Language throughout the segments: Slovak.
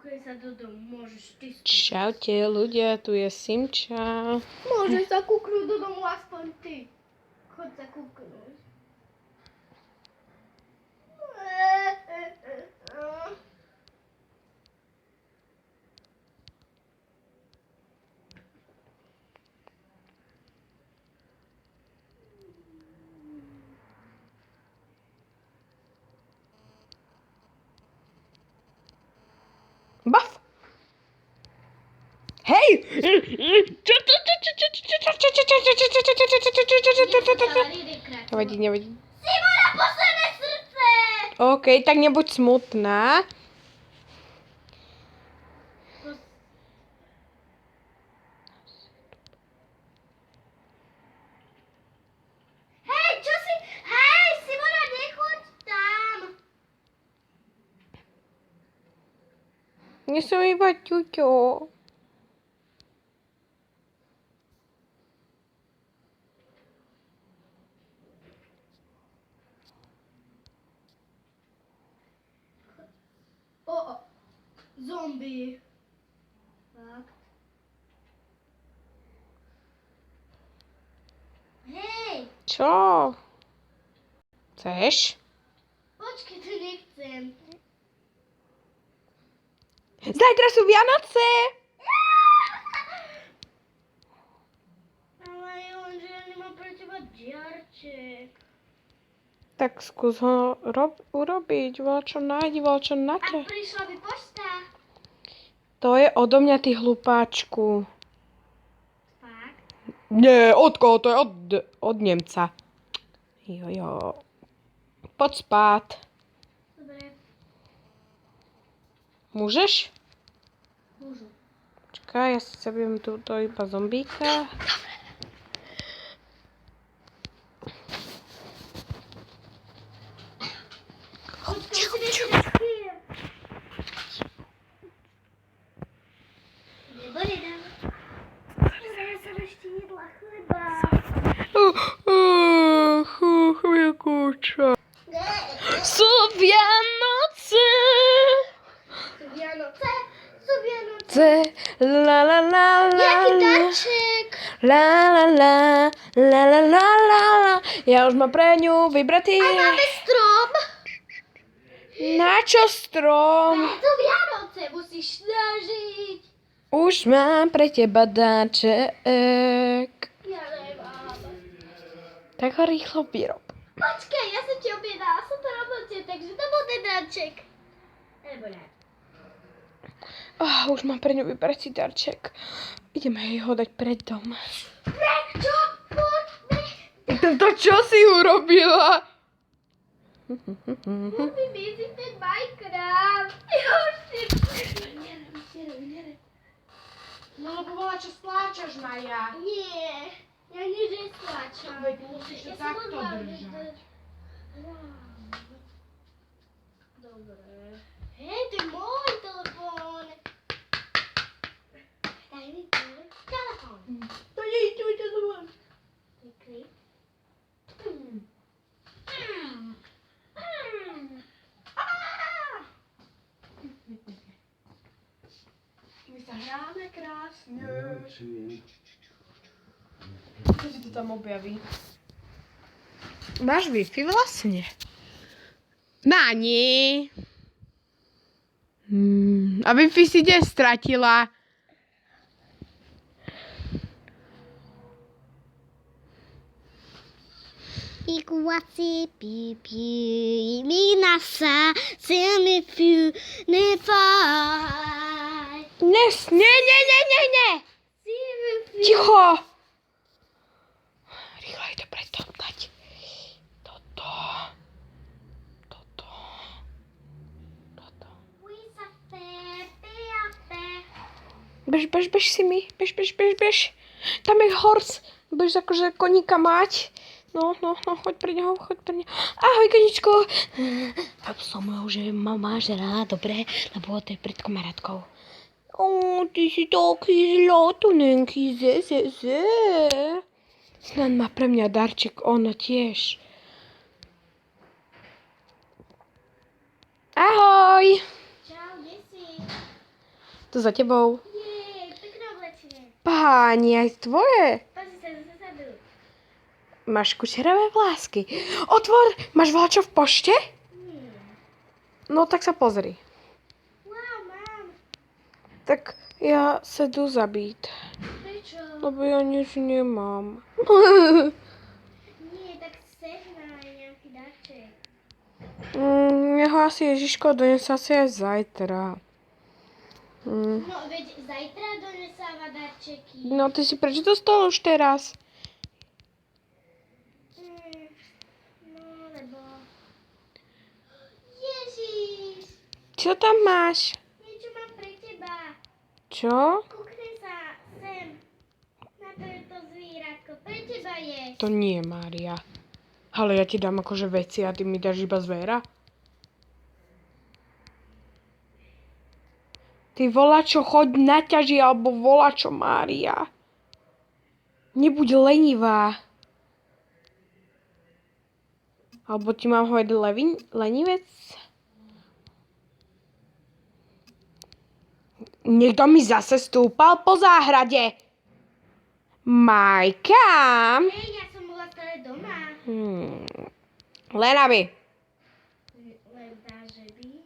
Kúkaj sa do domu, môžeš ty skúkať. Čaute ľudia, tu je Simča. Môžeš sa kúknúť do domu aspoň ty. Choď sa kúknúť. Baf! Hej! Nevadí, nevadí. Simona, posledné srdce! OK, tak nebuď smutná. Hej, čo si? Hej, Simona, nechoď tam! Nie som iba ťuťo. Zombie. Tak. Hej, Čo? Chceš? počkaj, to nechcem. Zajtra sú Vianoce! Ale že ja nemám pre teba ďarček. Tak skús ho urobiť. Voľčo nájdi, voľčo na A ťa. prišla by pošta. To je odo mňa, ty hlupáčku. Fakt? Nie, od koho? To je od Nemca. Jojo. Poď spát. Dobre, Môžeš? môžu. Čakaj, ja si zabiem túto iba zombíka. Počkaj, si nechcem. Nebude dám. Zajtra ešte jedla chleba. Chvíľkúča. Sú Vianoce. Sú Vianoce, sú Vianoce. La la la la. Jaký darček? La la la. La la la la la. Ja už mám pre ňu vybratý. A máme strom. Na čo strom? Sú Vianoce, musíš snažiť. Už mám pre teba dáček. Ja nemám. Tak ho rýchlo vyrob. Počkaj, ja som ti objednala, som to robote, takže to bol ten darček. Alebo ne. Už mám pre ňu vybratý darček. Ideme jej ho dať pred dom. Prečo? Poďme. To čo si urobila? Musím ísť ten Minecraft. Ja už si... Nerem. No lebo bola čo spláčaš, Maja. Nie, ja nič nestlačam. Veď musíš to Ja som takto odvážna. držať. Dobre. Hej, to je môj telefón. Daj mi telefón. To nie je tvoj telefón. Klikni. My sa hráme krásne. Čo si to tam objaví? Máš Wi-Fi vlastne? Nani. A Wi-Fi si kde stratila? Iguaci pipi, minasa, semi fiu, ne fai. Nie. Ticho. Rýchlo ide preto dať. Toto. Bež si mi. Bež. Tam je horc. Budeš akože koníka mať. No, choď pre neho. Ahoj, koničko. Som ho, že ma máš rád, dobre? Lebo to je pred kamarátkou. Ty si taký zlatonenký, ze. Snad má pre mňa darček, ona tiež. Ahoj. Čau, kde si? To za tebou. Jej, pekné oblečenie. Páni, aj tvoje. Pozri sa zadu. Máš kučeravé vlásky. Otvor, máš vláčo v pošte? No tak sa pozri. Wow, mám. Tak ja sa jdu zabít. Prečo? Lebo ja nič nemám. Nie, tak sehnaj nejaký darček. Jeho asi Ježiško donese asi aj zajtra. No, veď zajtra donesáva darčeky. No ty si prečo dostal už teraz? No, lebo... Ježiš, Čo tam máš? niečo mám pre teba. Čo? Kúkni sa sem. Na to zvieratko. Pre teba je. To nie, Mária. Ale ja ti dám akože veci a ty mi dáš iba zviera? Ty volačo, choď na ťaži, alebo volačo, Mária. Nebuď lenivá. Alebo ti mám hovoriť lenivec? Niekto mi zase stúpal po záhrade. Majka. Hej, ja som bola stále doma. Len aby. Len tá, že by...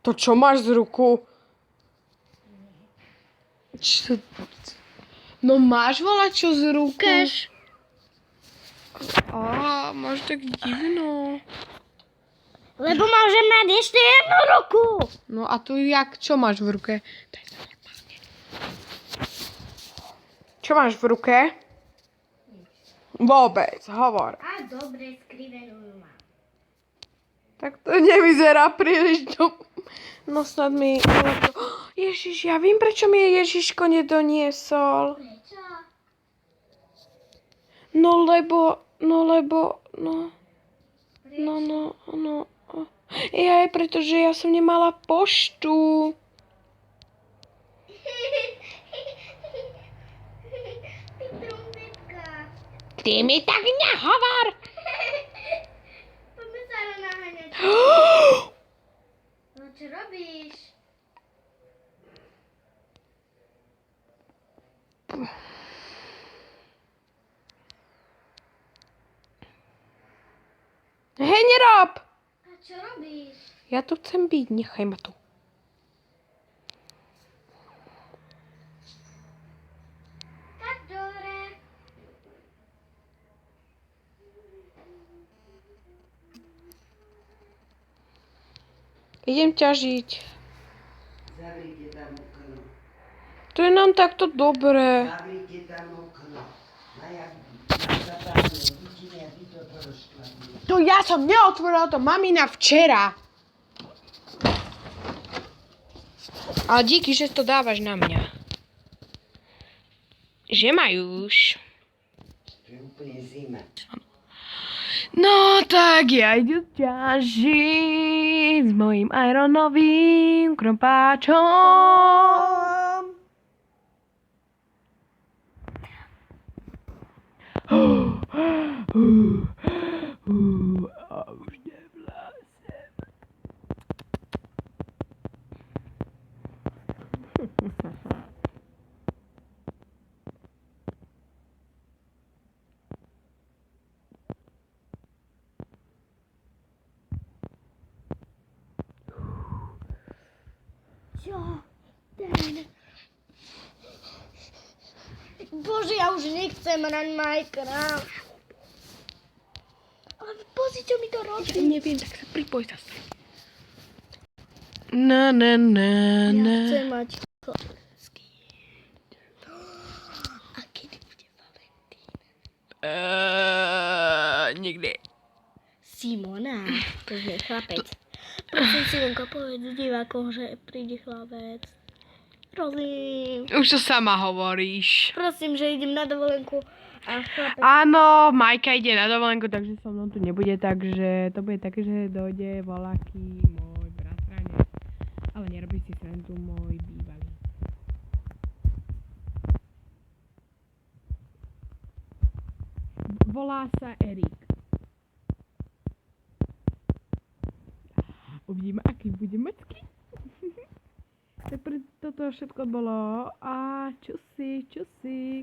To čo máš z ruku? Čo? No máš volačo z ruku? Ukáž. Á, máš tak divno. Lebo môžem mať ešte jednu ruku. No a tu čo máš v ruke? Daj sa normálne. Čo máš v ruke? Vôbec, hovor. A dobre, skrivenú ju mám. Tak to nevyzerá príliš No snad mi... Ježiš, ja viem, prečo mi Ježiško nedoniesol. Prečo? No lebo... Jaj, pretože ja som nemala poštu. Ty trompetka. Ty mi tak nehovor! Poďme sa naháňať. No čo robíš? Hej, nerob! A čo robíš? Ja tu chcem byť, nechaj ma tu. Tak dobre. Idem ťažiť. Zavrite tam okno. To je nám takto dobré. Zavrite tam okno. A jak zapálené vidíme, vy to rozkladnete. To ja som neotvorila to mamina včera. Ale díky, že to dávaš na mňa. Že Majuš. To je úplne zima. No tak ja idem ťažiť s mojím ironovým krompáčom. A už nevlázem. Čo? Ten. Bože, ja už nechcem hrať Minecraft. Ale pozri, čo mi to robí. Ja neviem, tak sa pripoj sa. Na. Ja chcem mať chlapský. A kedy bude Valentín? Nikdy. Simona, to je chlapec. Prosím, Simonka, povedz divákom, že príde chlapec. Prosím. Už to sama hovoríš. Prosím, že idem na dovolenku a chlapec. Áno, Majka ide na dovolenku, takže so mnou tu nebude, takže to bude také, že dojde voľaký môj bratranec. Ale nerobí si srandu môj bývalý. Volá sa Erik. Uvidíme, aký bude mŕtvý. to všetko bolo a čusí, čusí.